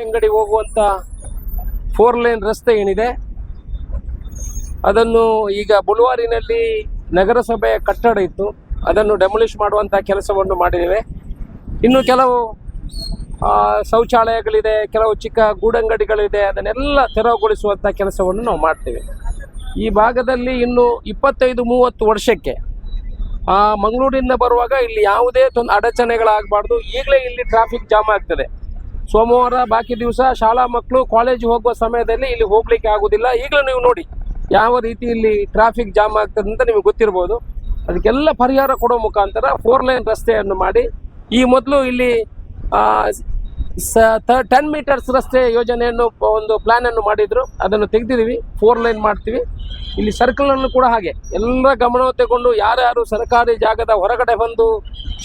ಅಂಗಡಿ ಹೋಗುವಂತ 4 ಲೇನ್ ರಸ್ತೆ ಏನಿದೆ ಅದನ್ನು ಈಗ ಬುಲ್ವಾರಿನಲ್ಲಿ ನಗರಸಭೆಯ ಕಟ್ಟಡ ಇತ್ತು, ಅದನ್ನು ಡೆಮೊಲಿಷ್ ಮಾಡುವಂಥ ಕೆಲಸವನ್ನು ಮಾಡಿದ್ದೇವೆ. ಇನ್ನು ಕೆಲವು ಶೌಚಾಲಯಗಳಿದೆ, ಕೆಲವು ಚಿಕ್ಕ ಗೂಡಂಗಡಿಗಳಿದೆ, ಅದನ್ನೆಲ್ಲ ತೆರವುಗೊಳಿಸುವಂಥ ಕೆಲಸವನ್ನು ನಾವು ಮಾಡ್ತೇವೆ. ಈ ಭಾಗದಲ್ಲಿ ಇನ್ನು 25-30 ವರ್ಷಕ್ಕೆ ಮಂಗಳೂರಿನಿಂದ ಬರುವಾಗ ಇಲ್ಲಿ ಯಾವುದೇ ಅಡಚಣೆಗಳಾಗಬಾರ್ದು. ಈಗಲೇ ಇಲ್ಲಿ ಟ್ರಾಫಿಕ್ ಜಾಮ್ ಆಗ್ತದೆ. ಸೋಮವಾರ ಬಾಕಿ ದಿವಸ ಶಾಲಾ ಮಕ್ಕಳು ಕಾಲೇಜ್ ಹೋಗುವ ಸಮಯದಲ್ಲಿ ಇಲ್ಲಿ ಹೋಗ್ಲಿಕ್ಕೆ ಆಗುದಿಲ್ಲ. ಈಗಲೂ ನೀವು ನೋಡಿ ಯಾವ ರೀತಿ ಇಲ್ಲಿ ಟ್ರಾಫಿಕ್ ಜಾಮ್ ಆಗ್ತದೆ ಅಂತ ನಿಮಗೆ ಗೊತ್ತಿರ್ಬೋದು. ಅದಕ್ಕೆಲ್ಲ ಪರಿಹಾರ ಕೊಡೋ ಮುಖಾಂತರ 4 ಲೇನ್ ರಸ್ತೆಯನ್ನು ಮಾಡಿ, ಈ ಮೊದಲು ಇಲ್ಲಿ 10 ಮೀಟರ್ಸ್ ರಸ್ತೆ ಯೋಜನೆಯನ್ನು ಒಂದು ಪ್ಲಾನ್ ಅನ್ನು ಮಾಡಿದ್ರು, ಅದನ್ನು ತೆಗೆದಿದ್ದೀವಿ. 4 ಲೇನ್ ಮಾಡ್ತೀವಿ. ಇಲ್ಲಿ ಸರ್ಕಲ್ ಅನ್ನು ಕೂಡ ಹಾಗೆ ಎಲ್ಲ ಗಮನ ತಗೊಂಡು ಯಾರ್ಯಾರು ಸರ್ಕಾರಿ ಜಾಗದ ಹೊರಗಡೆ ಬಂದು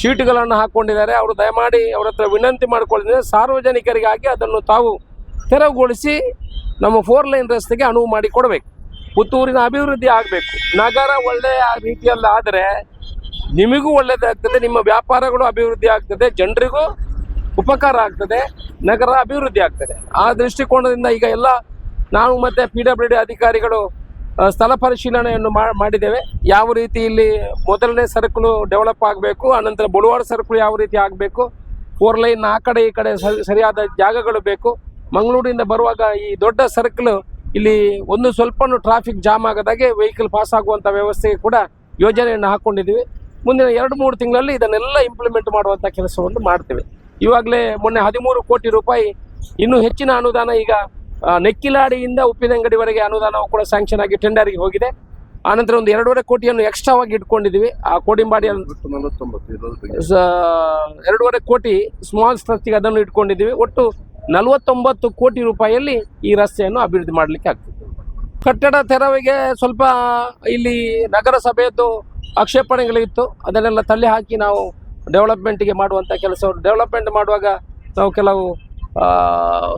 ಶೀಟ್ಗಳನ್ನು ಹಾಕೊಂಡಿದ್ದಾರೆ ಅವರು ದಯಮಾಡಿ ಅವ್ರ ಹತ್ರ ವಿನಂತಿ ಮಾಡಿಕೊಂಡಿದ್ದಾರೆ, ಸಾರ್ವಜನಿಕರಿಗಾಗಿ ಅದನ್ನು ತಾವು ತೆರವುಗೊಳಿಸಿ ನಮ್ಮ 4 ಲೇನ್ ರಸ್ತೆಗೆ ಅನುವು ಮಾಡಿ ಕೊಡಬೇಕು. ಪುತ್ತೂರಿನ ಅಭಿವೃದ್ಧಿ ಆಗಬೇಕು. ನಗರ ಒಳ್ಳೆಯ ರೀತಿಯಲ್ಲಿ ಆದರೆ ನಿಮಗೂ ಒಳ್ಳೆಯದಾಗ್ತದೆ, ನಿಮ್ಮ ವ್ಯಾಪಾರಗಳು ಅಭಿವೃದ್ಧಿ ಆಗ್ತದೆ, ಜನರಿಗೂ ಉಪಕಾರ ಆಗ್ತದೆ, ನಗರ ಅಭಿವೃದ್ಧಿ ಆಗ್ತದೆ. ಆ ದೃಷ್ಟಿಕೋನದಿಂದ ಈಗ ಎಲ್ಲ ನಾವು ಮತ್ತು PWD ಅಧಿಕಾರಿಗಳು ಸ್ಥಳ ಪರಿಶೀಲನೆಯನ್ನು ಮಾಡಿದ್ದೇವೆ. ಯಾವ ರೀತಿ ಇಲ್ಲಿ ಮೊದಲನೇ ಸರ್ಕಲು ಡೆವಲಪ್ ಆಗಬೇಕು, ಆನಂತರ ಬುಲ್ವಾರ್ ಸರ್ಕಲ್ ಯಾವ ರೀತಿ ಆಗಬೇಕು, 4 ಲೈನ್ ಆ ಕಡೆ ಈ ಕಡೆ ಸರಿಯಾದ ಜಾಗಗಳು ಬೇಕು. ಮಂಗಳೂರಿನಿಂದ ಬರುವಾಗ ಈ ದೊಡ್ಡ ಸರ್ಕಲ್ ಇಲ್ಲಿ ಒಂದು ಸ್ವಲ್ಪ ಟ್ರಾಫಿಕ್ ಜಾಮ್ ಆಗದಾಗೆ ವೆಹಿಕಲ್ ಪಾಸ್ ಆಗುವಂಥ ವ್ಯವಸ್ಥೆಗೆ ಕೂಡ ಯೋಜನೆಯನ್ನು ಹಾಕ್ಕೊಂಡಿದ್ದೀವಿ. ಮುಂದಿನ 2-3 ತಿಂಗಳಲ್ಲಿ ಇದನ್ನೆಲ್ಲ ಇಂಪ್ಲಿಮೆಂಟ್ ಮಾಡುವಂಥ ಕೆಲಸವನ್ನು ಮಾಡ್ತೇವೆ. ಇವಾಗಲೇ ಮೊನ್ನೆ 13 ಕೋಟಿ ರೂಪಾಯಿ ಇನ್ನೂ ಹೆಚ್ಚಿನ ಅನುದಾನ ಈಗ ನೆಕ್ಕಿಲಾಡಿಯಿಂದ ಉಪ್ಪಿನಂಗಡಿವರೆಗೆ ಅನುದಾನವು ಕೂಡ ಸ್ಯಾಂಕ್ಷನ್ ಆಗಿ ಟೆಂಡರ್ಗೆ ಹೋಗಿದೆ. ಆನಂತರ ಒಂದು 2.5 ಕೋಟಿಯನ್ನು ಎಕ್ಸ್ಟ್ರಾವಾಗಿ ಇಟ್ಕೊಂಡಿದ್ದೀವಿ. ಆ ಕೋಡಿಂಬಾಡಿಯಲ್ಲಿ 2.5 ಕೋಟಿ ಸ್ಮಾಲ್ ಸ್ಟ್ರಕ್ಚರ್ಗೆ ಅದನ್ನು ಇಟ್ಕೊಂಡಿದ್ದೀವಿ. ಒಟ್ಟು 49 ಕೋಟಿ ರೂಪಾಯಿಯಲ್ಲಿ ಈ ರಸ್ತೆಯನ್ನು ಅಭಿವೃದ್ಧಿ ಮಾಡಲಿಕ್ಕೆ ಆಗ್ತದೆ. ಕಟ್ಟಡ ತೆರವಿಗೆ ಸ್ವಲ್ಪ ಇಲ್ಲಿ ನಗರಸಭೆಯದ್ದು ಆಕ್ಷೇಪಣೆಗಳಿತ್ತು, ಅದನ್ನೆಲ್ಲ ತಳ್ಳಿ ಹಾಕಿ ನಾವು ಡೆವಲಪ್ಮೆಂಟಿಗೆ ಮಾಡುವಂಥ ಕೆಲಸವನ್ನು ಡೆವಲಪ್ಮೆಂಟ್ ಮಾಡುವಾಗ ನಾವು ಕೆಲವು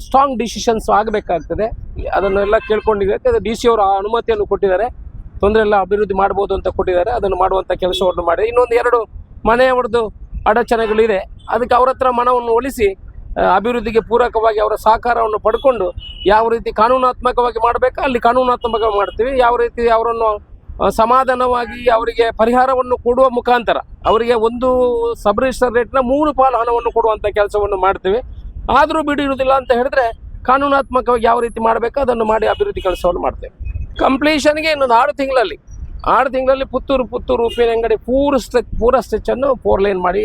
ಸ್ಟ್ರಾಂಗ್ ಡಿಸಿಷನ್ಸ್ ಆಗಬೇಕಾಗ್ತದೆ. ಅದನ್ನೆಲ್ಲ ಕೇಳ್ಕೊಂಡಿದ್ದಾರೆ. DC ಅವರು ಅನುಮತಿಯನ್ನು ಕೊಟ್ಟಿದ್ದಾರೆ, ತೊಂದರೆ ಎಲ್ಲ ಅಭಿವೃದ್ಧಿ ಮಾಡ್ಬೋದು ಅಂತ ಕೊಟ್ಟಿದ್ದಾರೆ. ಅದನ್ನು ಮಾಡುವಂಥ ಕೆಲಸವನ್ನು ಮಾಡಿ ಇನ್ನೊಂದು 2 ಮನೆಯವರದ್ದು ಅಡಚಣೆಗಳಿದೆ, ಅದಕ್ಕೆ ಅವ್ರ ಹತ್ರ ಮನವನ್ನು ಒಲಿಸಿ ಅಭಿವೃದ್ಧಿಗೆ ಪೂರಕವಾಗಿ ಅವರ ಸಹಕಾರವನ್ನು ಪಡ್ಕೊಂಡು ಯಾವ ರೀತಿ ಕಾನೂನಾತ್ಮಕವಾಗಿ ಮಾಡಬೇಕು ಅಲ್ಲಿ ಕಾನೂನಾತ್ಮಕವಾಗಿ ಮಾಡ್ತೀವಿ. ಯಾವ ರೀತಿ ಅವರನ್ನು ಸಮಾಧಾನವಾಗಿ ಅವರಿಗೆ ಪರಿಹಾರವನ್ನು ಕೊಡುವ ಮುಖಾಂತರ ಅವರಿಗೆ ಒಂದು ಸಬ್ ರಿಜಿಸ್ಟರ್ ರೇಟ್ನ 3 ಪಾಲು ಹಣವನ್ನು ಕೊಡುವಂಥ ಕೆಲಸವನ್ನು ಮಾಡ್ತೀವಿ. ಆದರೂ ಬಿಡಿರುವುದಿಲ್ಲ ಅಂತ ಹೇಳಿದ್ರೆ ಕಾನೂನಾತ್ಮಕವಾಗಿ ಯಾವ ರೀತಿ ಮಾಡಬೇಕು ಅದನ್ನು ಮಾಡಿ ಅಭಿವೃದ್ಧಿ ಕೆಲಸವನ್ನು ಮಾಡ್ತೇವೆ. ಕಂಪ್ಲೀಷನ್ಗೆ ಇನ್ನೊಂದು 6 ತಿಂಗಳಲ್ಲಿ ಪುತ್ತೂರು ಉಪ್ಪಿನಂಗಡಿ ಪೂರ ಸ್ಟ್ರೆಚ್ಚನ್ನು 4 ಲೇನ್ ಮಾಡಿ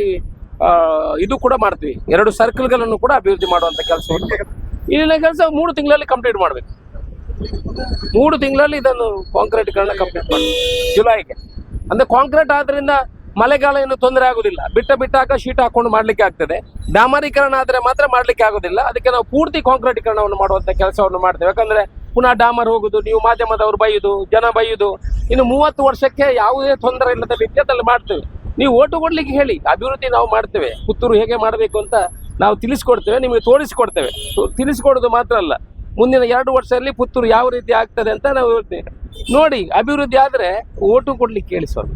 ಇದು ಕೂಡ ಮಾಡ್ತೀವಿ. 2 ಸರ್ಕಲ್ಗಳನ್ನು ಕೂಡ ಅಭಿವೃದ್ಧಿ ಮಾಡುವಂಥ ಕೆಲಸವನ್ನು ಇಲ್ಲಿನ ಕೆಲಸ 3 ತಿಂಗಳಲ್ಲಿ ಕಂಪ್ಲೀಟ್ ಮಾಡಬೇಕು. 3 ತಿಂಗಳಲ್ಲಿ ಇದನ್ನು ಕಾಂಕ್ರೀಟೀಕರಣ ಕಂಪ್ಲೀಟ್ ಮಾಡಿ ಜುಲೈಗೆ. ಅಂದರೆ ಕಾಂಕ್ರೀಟ್ ಆದ್ದರಿಂದ ಮಳೆಗಾಲ ಏನು ತೊಂದರೆ ಆಗೋದಿಲ್ಲ. ಬಿಟ್ಟಾಗ ಶೀಟ್ ಹಾಕೊಂಡು ಮಾಡಲಿಕ್ಕೆ ಆಗ್ತದೆ. ಡಾಮರೀಕರಣ ಆದರೆ ಮಾತ್ರ ಮಾಡಲಿಕ್ಕೆ ಆಗೋದಿಲ್ಲ. ಅದಕ್ಕೆ ನಾವು ಪೂರ್ತಿ ಕಾಂಕ್ರೀಟೀಕರಣವನ್ನು ಮಾಡುವಂಥ ಕೆಲಸವನ್ನು ಮಾಡ್ತೇವೆ. ಯಾಕಂದರೆ ಪುನಃ ಡಾಮರ್ ಹೋಗುದು, ನೀವು ಮಾಧ್ಯಮದವರು ಬೈಯುದು, ಜನ ಬೈಯುದು, ಇನ್ನು 30 ವರ್ಷಕ್ಕೆ ಯಾವುದೇ ತೊಂದರೆ ಇಲ್ಲದ ರೀತಿಯಲ್ಲಿ ಮಾಡ್ತೇವೆ. ನೀವು ಓಟು ಕೊಡ್ಲಿಕ್ಕೆ ಹೇಳಿ, ಅಭಿವೃದ್ಧಿ ನಾವು ಮಾಡ್ತೇವೆ. ಪುತ್ತೂರು ಹೇಗೆ ಮಾಡಬೇಕು ಅಂತ ನಾವು ತಿಳಿಸ್ಕೊಡ್ತೇವೆ, ನಿಮಗೆ ತೋರಿಸ್ಕೊಡ್ತೇವೆ. ತಿಳಿಸ್ಕೊಡೋದು ಮಾತ್ರ ಅಲ್ಲ, ಮುಂದಿನ 2 ವರ್ಷದಲ್ಲಿ ಪುತ್ತೂರು ಯಾವ ರೀತಿ ಆಗ್ತದೆ ಅಂತ ನಾವು ಹೇಳ್ತೇವೆ. ನೋಡಿ, ಅಭಿವೃದ್ಧಿ ಆದರೆ ಓಟು ಕೊಡ್ಲಿಕ್ಕೆ ಹೇಳಿ ಸ್ವಾಮಿ.